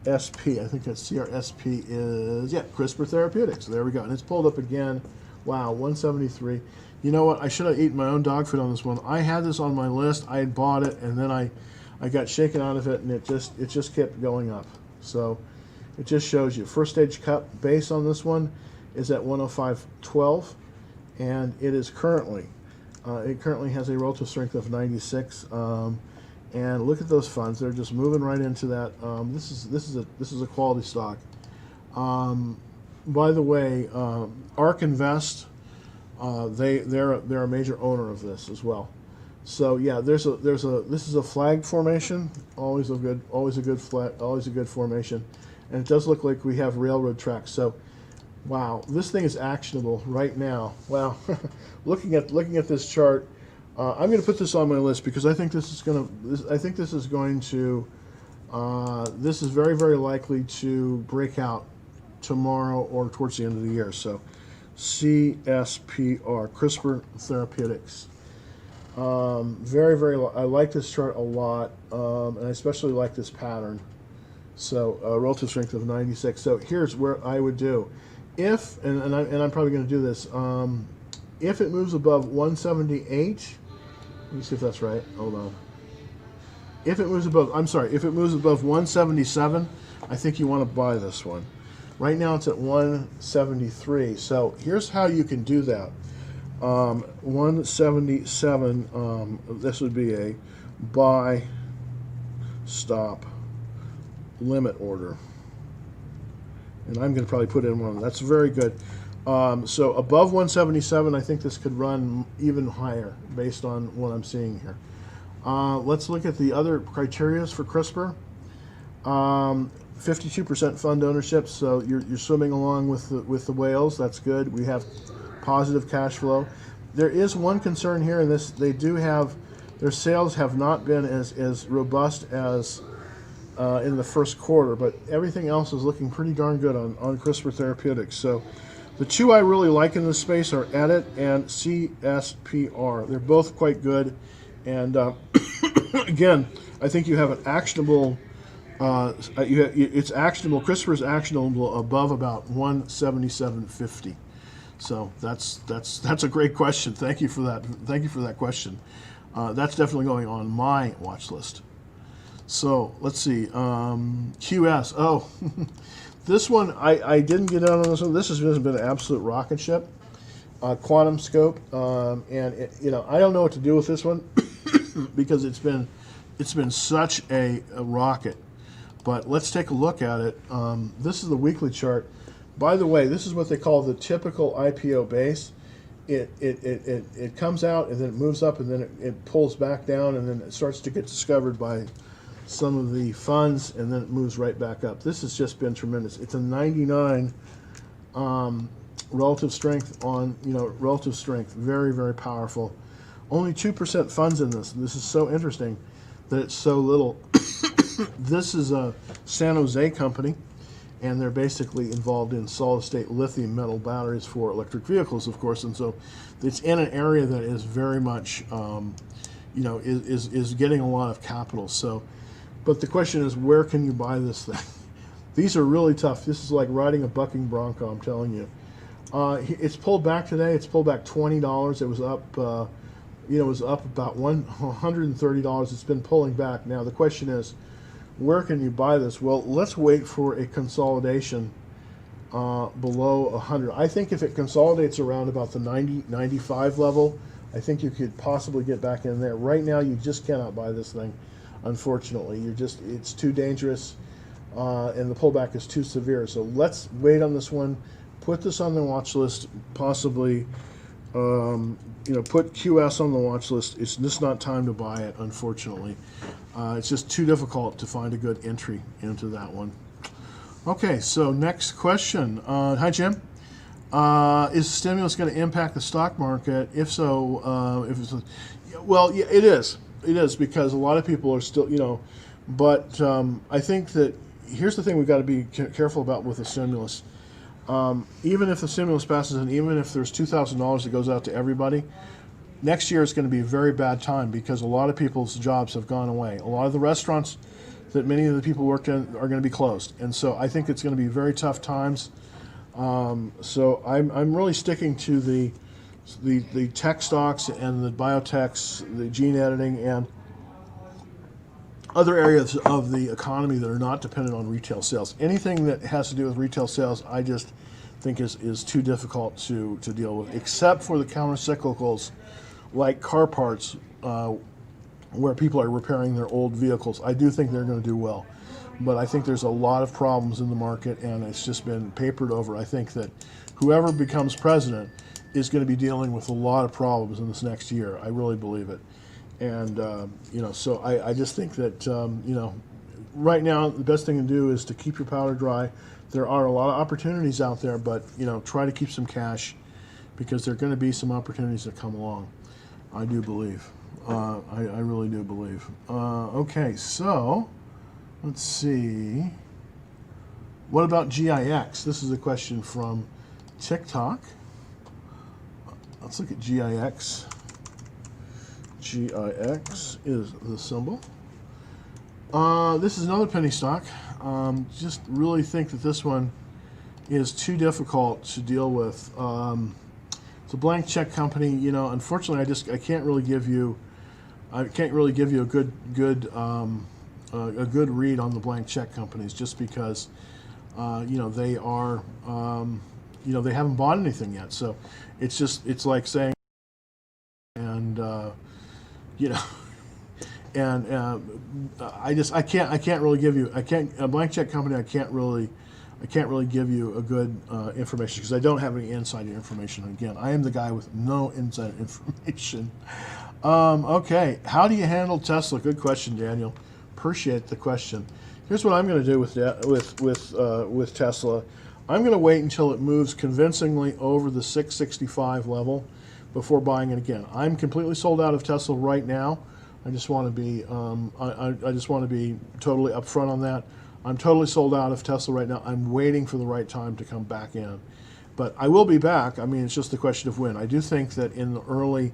I think that CRSP is, CRISPR Therapeutics. There we go. And it's pulled up again. Wow, 173. You know what? I should have eaten my own dog food on this one. I had this on my list. I had bought it, and then I got shaken out of it, and it just kept going up. So it just shows you. First stage cup base on this one is at 105.12, and it is currently has a relative strength of 96. And look at those funds; they're just moving right into that. This is a quality stock. By the way, ARK Invest, they're a major owner of this as well. So yeah, this is a flag formation, always a good formation, and it does look like we have railroad tracks. So, wow, this thing is actionable right now. Wow, looking at this chart. I'm going to put this on my list because I think this is very, very likely to break out tomorrow or towards the end of the year. So CSPR, CRISPR Therapeutics. Very, very, I like this chart a lot, and I especially like this pattern. So relative strength of 96. So here's where I would do. If, and I'm probably going to do this, if it moves above 178, let me see if that's right. Hold on. If it moves above 177, I think you want to buy this one. Right now it's at 173. So here's how you can do that. 177, this would be a buy, stop, limit order. And I'm going to probably put in one. That's very good. So above 177, I think this could run even higher based on what I'm seeing here. Let's look at the other criterias for CRISPR. 52% fund ownership, so you're swimming along with the whales. That's good. We have positive cash flow. There is one concern here, and this they do have their sales have not been as robust as in the first quarter, but everything else is looking pretty darn good on CRISPR Therapeutics. So the two I really like in this space are Edit and CSPR. They're both quite good, and again, I think you have an actionable. It's actionable. CRISPR is actionable above about 177.50. So that's a great question. Thank you for that. Thank you for that question. That's definitely going on my watch list. So let's see. QS. Oh, this one I didn't get out on this one. This has been an absolute rocket ship. Quantum Scope, and I don't know what to do with this one because it's been such a rocket. But let's take a look at it. This is the weekly chart. By the way, this is what they call the typical IPO base. It comes out and then it moves up and then it pulls back down and then it starts to get discovered by some of the funds and then it moves right back up. This has just been tremendous. It's a 99 relative strength on relative strength. Very, very powerful. Only 2% funds in this. This is so interesting that it's so little. This is a San Jose company, and they're basically involved in solid-state lithium metal batteries for electric vehicles, of course, and so it's in an area that is very much, is getting a lot of capital. So, but the question is, where can you buy this thing? These are really tough. This is like riding a bucking bronco, I'm telling you. It's pulled back today. It's pulled back $20. It was up. It was up about $130. It's been pulling back. Now the question is, where can you buy this? Well, let's wait for a consolidation below 100. I think if it consolidates around about the 90, 95 level, I think you could possibly get back in there. Right now, you just cannot buy this thing, unfortunately. It's too dangerous, and the pullback is too severe. So let's wait on this one. Put this on the watch list, possibly. Put QS on the watch list. It's just not time to buy it, unfortunately. It's just too difficult to find a good entry into that one. Okay, so next question. Hi, Jim. Is stimulus going to impact the stock market? If so, well, yeah, it is. It is because a lot of people are still, but I think that here's the thing we've got to be careful about with the stimulus. Even if the stimulus passes and even if there's $2,000 that goes out to everybody, next year is going to be a very bad time because a lot of people's jobs have gone away. A lot of the restaurants that many of the people worked in are going to be closed. And so I think it's going to be very tough times. So I'm really sticking to the tech stocks and the biotechs, the gene editing, and other areas of the economy that are not dependent on retail sales. Anything that has to do with retail sales, I just think is too difficult to deal with, except for the counter-cyclicals like car parts, where people are repairing their old vehicles. I do think they're going to do well. But I think there's a lot of problems in the market, and it's just been papered over. I think that whoever becomes president is going to be dealing with a lot of problems in this next year. I really believe it. And, so I just think that, right now the best thing to do is to keep your powder dry. There are a lot of opportunities out there, but, try to keep some cash because there are going to be some opportunities that come along. I do believe. I really do believe. Okay, so let's see. What about GIX? This is a question from TikTok. Let's look at GIX. GIX is the symbol. This is another penny stock. Just really think that this one is too difficult to deal with. It's a blank check company. Unfortunately, I can't really give you a good read on the blank check companies just because they are they haven't bought anything yet. So it's like saying and and I can't really give you a blank check company. I can't really give you a good information because I don't have any insider information. Again, I am the guy with no insider information. Okay, how do you handle Tesla? Good question, Daniel. Appreciate the question. Here's what I'm going to do with Tesla. I'm going to wait until it moves convincingly over the 665 level before buying it again. I'm completely sold out of Tesla right now. I just want to be I just want to be totally upfront on that. I'm totally sold out of Tesla right now. I'm waiting for the right time to come back in, but I will be back. I mean, it's just the question of when. I do think that in the early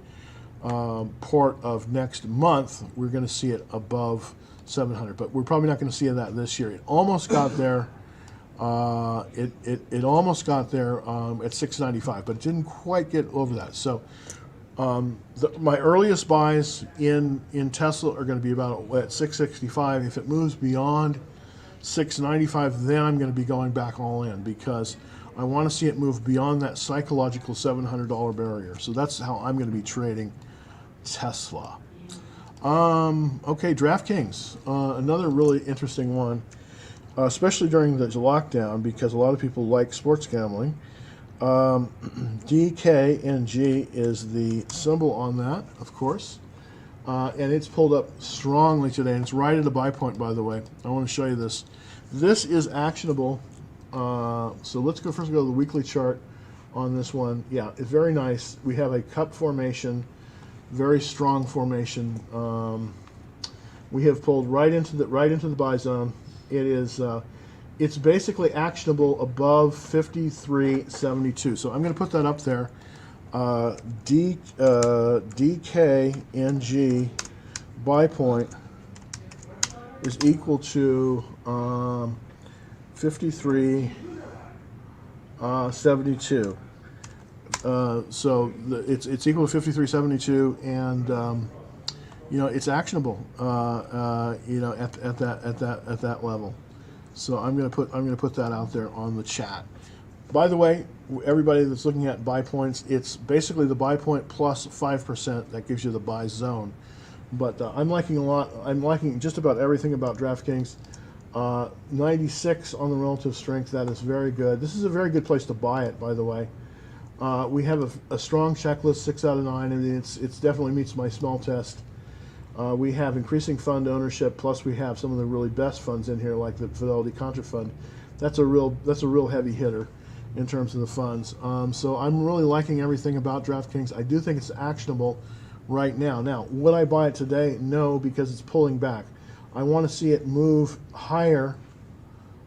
part of next month, we're going to see it above 700, but we're probably not going to see that this year. It almost got there. It almost got there at 695, but it didn't quite get over that. So my earliest buys in Tesla are going to be about at 665. If it moves beyond 695, then I'm going to be going back all in because I want to see it move beyond that psychological $700 barrier. So that's how I'm going to be trading Tesla. Okay, DraftKings, another really interesting one, especially during the lockdown because a lot of people like sports gambling. DKNG is the symbol on that, of course, and it's pulled up strongly today, and it's right at a buy point, by the way. I want to show you this. This is actionable. So let's go first go to the weekly chart on this one. Yeah, it's very nice. We have a cup formation, very strong formation. We have pulled right into the buy zone. It is it's basically actionable above 53.72. So I'm going to put that up there. DKNG buy point is equal to 53.72. So it's equal to 53.72, and you know, it's actionable. You know, at that level. So I'm gonna put that out there on the chat. By the way, everybody that's looking at buy points, it's basically the buy point plus 5% that gives you the buy zone. But I'm liking a lot. I'm liking just about everything about DraftKings. 96 on the relative strength. That is very good. This is a very good place to buy it, by the way. We have a strong checklist, 6 out of 9, and it's definitely meets my smell test. We have increasing fund ownership, plus we have some of the really best funds in here, like the Fidelity Contra Fund. That's a real heavy hitter in terms of the funds. So I'm really liking everything about DraftKings. I do think it's actionable right now. Now, would I buy it today? No, because it's pulling back. I want to see it move higher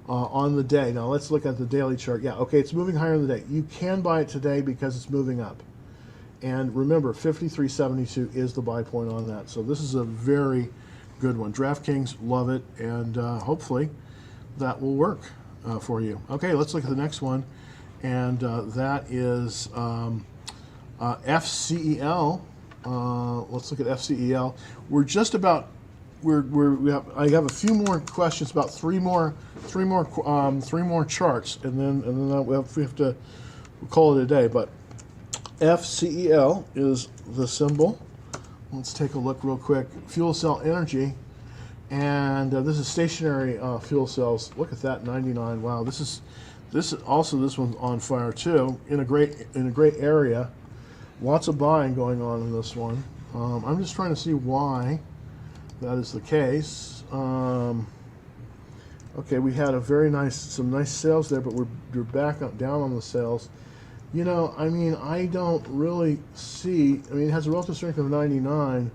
on the day. Now let's look at the daily chart. Yeah, okay, it's moving higher in the day. You can buy it today because it's moving up. And remember, 53.72 is the buy point on that. So this is a very good one. DraftKings, love it, and hopefully that will work for you. Okay, let's look at the next one, and that is FCEL. Let's look at FCEL. We're just about. I have a few more questions about three more charts, and then we have to call it a day. But FCEL is the symbol. Let's take a look real quick. Fuel cell energy, and this is stationary fuel cells. Look at that, 99. Wow, this one's on fire too. In a great area. Lots of buying going on in this one. I'm just trying to see why that is the case. Okay, we had some nice sales there, but we're back down on the sales. You know, I mean, I don't really see. I mean, it has a relative strength of 99,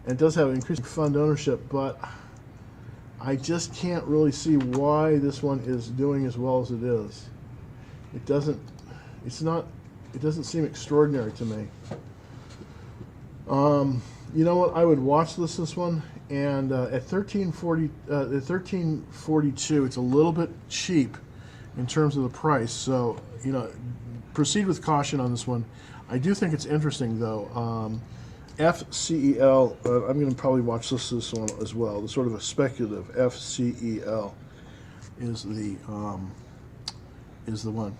and it does have increasing fund ownership, but I just can't really see why this one is doing as well as it is. It doesn't seem extraordinary to me. You know what? I would watch this one, and at 1342, it's a little bit cheap in terms of the price. So, you know, proceed with caution on this one. I do think it's interesting, though. FCEL. I'm going to probably watch this one as well. The sort of a speculative FCEL is the one.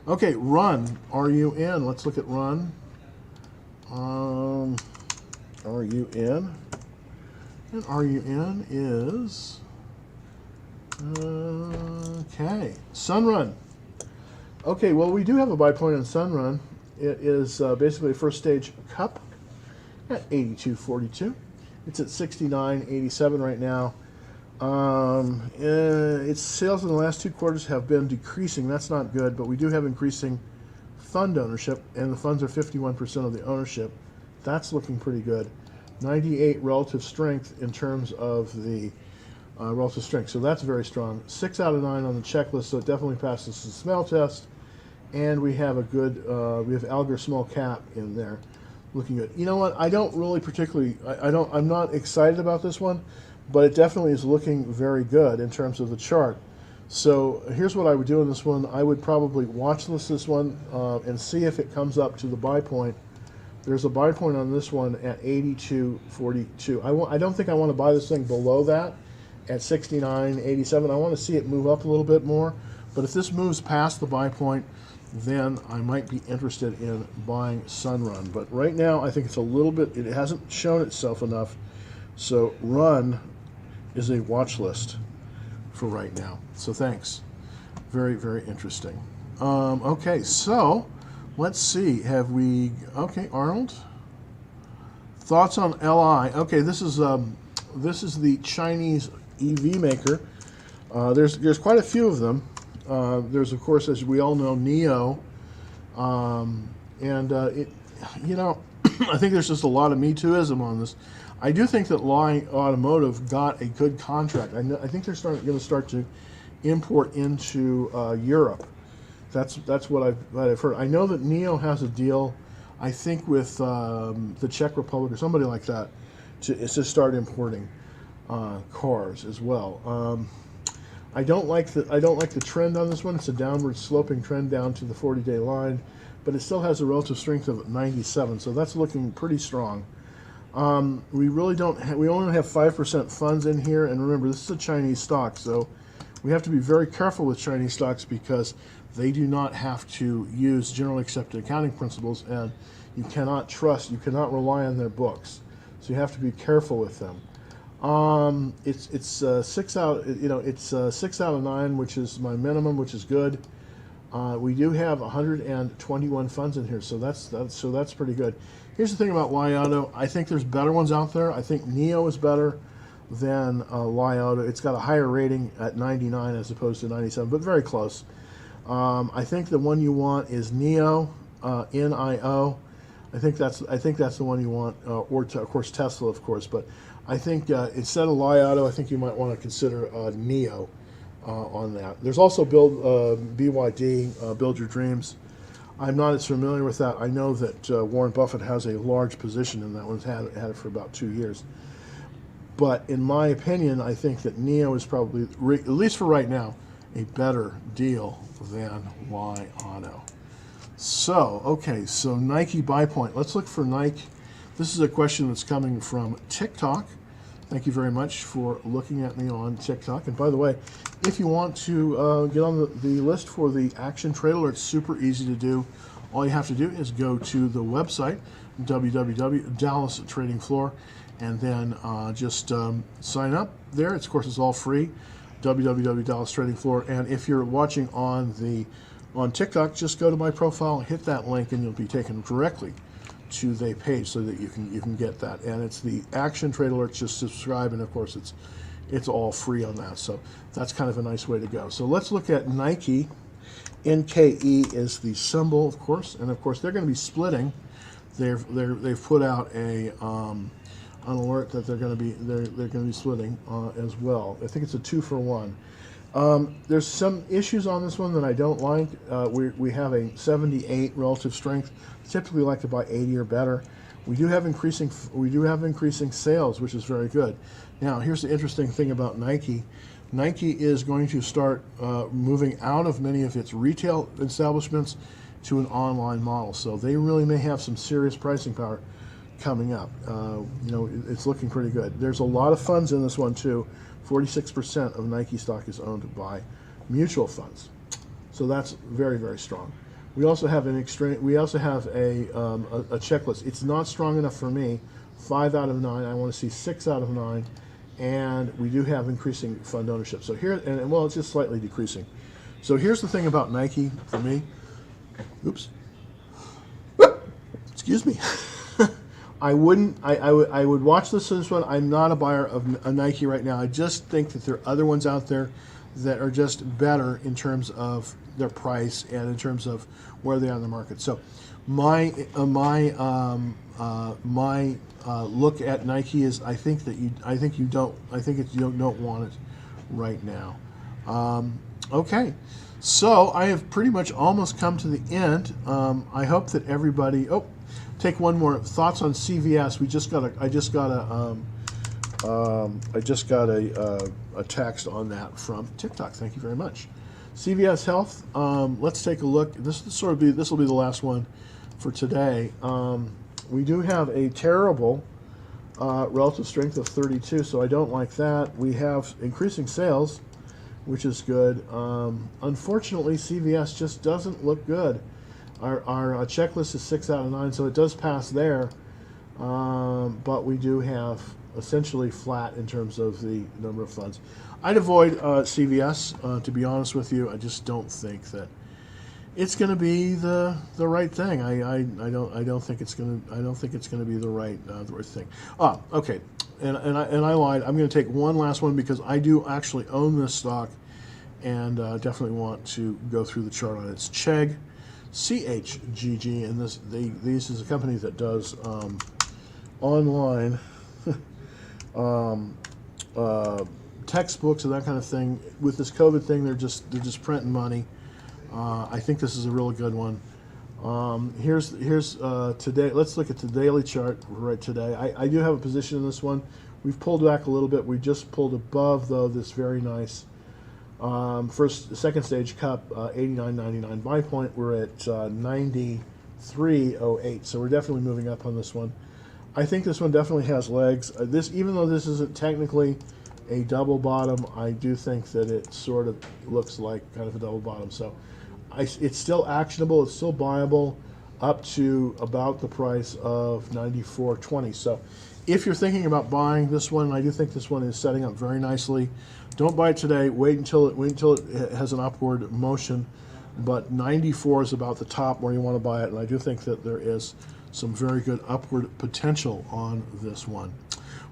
Okay, Run. RUN. Let's look at Run. RUN. And RUN is, okay, Sunrun. Okay, well, we do have a buy point on Sunrun. It is basically a first stage cup at 82.42. It's at 69.87 right now. Its sales in the last 2 quarters have been decreasing. That's not good, but we do have increasing fund ownership, and the funds are 51% of the ownership. That's looking pretty good. 98 relative strength in terms of the relative strength, so that's very strong. 6 out of 9 on the checklist, so it definitely passes the smell test. And we have a good, we have Alger small cap in there, looking good. You know what? I don't really particularly, I'm not excited about this one, but it definitely is looking very good in terms of the chart. So here's what I would do in this one. I would probably watch list this one and see if it comes up to the buy point. There's a buy point on this one at 82.42. I don't think I want to buy this thing below that at 69.87. I want to see it move up a little bit more. But if this moves past the buy point, then I might be interested in buying Sunrun. But right now, I think it's a little bit, it hasn't shown itself enough. So Run is a watch list for right now. So thanks. Very, very interesting. Okay, so let's see. Have we, okay, Arnold. Thoughts on LI? Okay, this is the Chinese EV maker. There's quite a few of them. There's, of course, as we all know, NIO, it, you know, I think there's just a lot of Me Tooism on this. I do think that Li Automotive got a good contract. I think they're going to start to import into Europe. That's what I've heard. I know that NIO has a deal, I think, with the Czech Republic or somebody like that, to start importing cars as well. I don't like the trend on this one. It's a downward sloping trend down to the 40-day line, but it still has a relative strength of 97, so that's looking pretty strong. We really don't. We only have 5% funds in here, and remember, this is a Chinese stock, so we have to be very careful with Chinese stocks because they do not have to use generally accepted accounting principles, and you cannot trust, you cannot rely on their books, so you have to be careful with them. It's 6 out. You know, it's 6 out of 9, which is my minimum, which is good. We do have 121 funds in here, so that's pretty good. Here's the thing about Li Auto. I think there's better ones out there. I think NIO is better than Li Auto. It's got a higher rating at 99 as opposed to 97, but very close. I think the one you want is NIO, NIO. I think that's the one you want, or of course Tesla, of course. But I think instead of Li Auto, I think you might want to consider NIO on that. There's also BYD, Build Your Dreams. I'm not as familiar with that. I know that Warren Buffett has a large position in that one. Had it for about 2 years. But in my opinion, I think that NIO is probably, at least for right now, a better deal than Li Auto. So, okay, so Nike buy point. Let's look for Nike. This is a question that's coming from TikTok. Thank you very much for looking at me on TikTok. And by the way, if you want to get on the list for the Action Trade Alert, it's super easy to do. All you have to do is go to the website, www.Dallas Trading Floor, and then just sign up there. Of course, it's all free, www.Dallas Trading Floor. And if you're watching on TikTok, just go to my profile, hit that link, and you'll be taken directly to the page so that you can get that. And it's the Action Trade Alerts. Just subscribe, and of course it's all free on that. So that's kind of a nice way to go. So let's look at Nike. NKE is the symbol, of course, and of course they're going to be splitting. They've put out an alert that they're going to be splitting as well. I think it's a 2-for-1. There's some issues on this one that I don't like. We have a 78 relative strength. Typically like to buy 80 or better. We do have increasing sales, which is very good. Now, here's the interesting thing about Nike. Nike is going to start moving out of many of its retail establishments to an online model. So they really may have some serious pricing power coming up. You know, it's looking pretty good. There's a lot of funds in this one too. 46% of Nike stock is owned by mutual funds, so that's very, very strong. We also have a checklist. It's not strong enough for me, 5 out of 9. I want to see 6 out of 9. And we do have increasing fund ownership. So here, and well, it's just slightly decreasing. So here's the thing about Nike for me. Oops. Excuse me. I would watch this one. I'm not a buyer of a Nike right now. I just think that there are other ones out there that are just better in terms of their price and in terms of where they are in the market. So my look at Nike is I think you don't want it right now. Okay, so I have pretty much almost come to the end. I hope that everybody. Oh, take one more thoughts on CVS. I just got a text on that from TikTok. Thank you very much. CVS Health. Let's take a look. This will be the last one for today. We do have a terrible relative strength of 32, so I don't like that. We have increasing sales, which is good. Unfortunately, CVS just doesn't look good. Our checklist is 6 out of 9, so it does pass there. But we do have essentially flat in terms of the number of funds. I'd avoid CVS, to be honest with you. I just don't think that it's going to be the right thing. I don't think it's going to be the right thing. Okay, and I lied. I'm going to take one last one because I do actually own this stock, and definitely want to go through the chart on it. It's Chegg, CHGG, and this is a company that does online textbooks and that kind of thing. With this COVID thing, they're just printing money. I think this is a really good one. Here's today. Let's look at the daily chart right today. I do have a position in this one. We've pulled back a little bit. We just pulled above though this very nice second stage cup, 89.99 buy point. We're at 93.08. So we're definitely moving up on this one. I think this one definitely has legs. Even though this isn't technically a double bottom, I do think that it sort of looks like kind of a double bottom. So it's still actionable, it's still buyable up to about the price of 94.20. So if you're thinking about buying this one, I do think this one is setting up very nicely. Don't buy it today. Wait until it has an upward motion. But 94 is about the top where you want to buy it, and I do think that there is some very good upward potential on this one.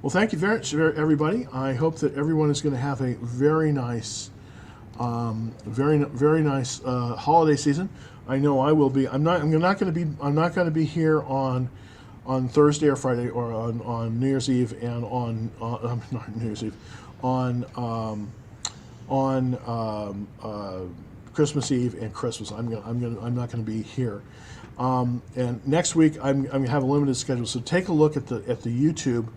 Well, thank you very much, everybody. I hope that everyone is going to have a very nice, very nice holiday season. I know I will be. I'm not going to be here on Thursday or Friday or on New Year's Eve and not New Year's Eve on Christmas Eve and Christmas. I'm not going to be here. And next week I'm going to have a limited schedule. So take a look at the YouTube.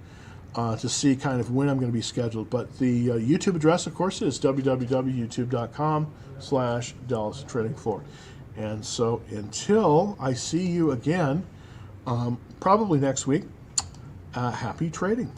To see kind of when I'm going to be scheduled. But the YouTube address, of course, is www.youtube.com/Dallas Trading Floor. And so until I see you again, probably next week, happy trading.